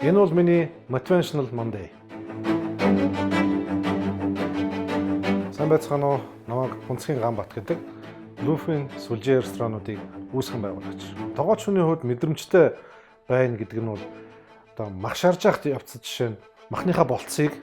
Энэ бол миний Motivational Monday. Сайн байцгаана уу? Намайг Гунцгийн Ганбат гэдэг Luffy сүлжээ ресторануудыг үүсгэн байгуулагч. Тогооч хүний хувьд мэдрэмжтэй байна гэдэг нь бол одоо мах шарж явахт явцад жишээ нь махныхаа болцыг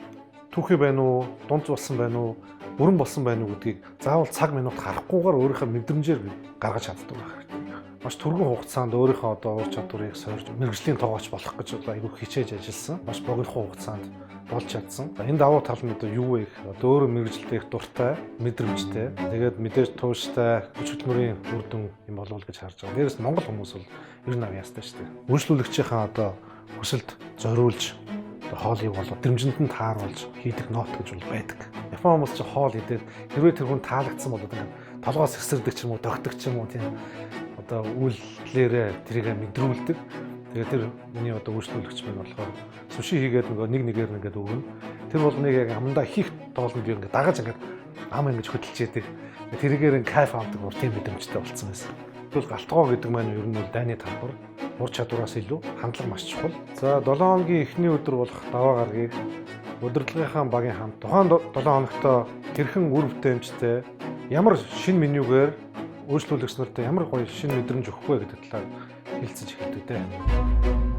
түүхий байна уу, дунц болсон байна уу, бүрэн болсон байна уу гэдгийг заавал цаг минут харахгүйгээр өөрийнхөө мэдрэмжээр гаргаж чаддаг байх хэрэгтэй. Маш түргэн хугацаанд өөрийнхөө одоо ур чадварыг сойрж мэргэжлийн тоогооч болох гэж айгүй хичээж ажилласан. Маш богино хугацаанд болж чадсан. Энэ давуу тал нь одоо юу вэ гэхээр одоо өөрөө мэргэжилдээ их дуртай, мэдрэмжтэй. Тэгээд мэдээж тууштай, хүч хөдөлмөрийн үр дүн юм болов гэж харж байгаа. Дээрээс Монгол хүмүүс бол ер нь авьяастай шүү дээ. Үйлчлүүлэгчийнхаа одоо хүсэлд зориулж хоолыг болоо дэмжинд нь тааруулж хийдэг ноот гэж бол байдаг. Япон хүмүүс ч хоол идээд хэрвээ тэр хүн таалагдсан бол одоо толгоос эсэрдэг ч юм уу, тогтдог ч юм уу тийм одоо үйлдэлээрээ тэрийг мэдрүүлдэг. Тэгээд тэр миний одоо үйлчлүүлэгч минь болохоор суши хийгээд нэг нэгээр ингээд өгнө. Тэр бол нэг яг амандаа их тоолнд би ингээд дагаж ингээд ам ингэж хөдөлж яадаг. Тэрийгээр кайф авдаг бол тийм мэдрэмжтэй болцсон байсан. Тэгвэл галтгоо гэдэг маань ер нь бол дайны талбар ур чадвараас илүү хандлага маш чухал. За 7 хоногийн эхний өдөр болох даваа гарагийг удирдлагынхаа багийн хамт тухайн 7 хоногтоо тэрхэн үр бүтээмжтэй ямар шинэ менюгээр үйлчлүүлэгч нартай ямар гоё шинэ мэдрэмж өгөх вэ гэдэг талаар хэлцэж эхэлдэг дээ.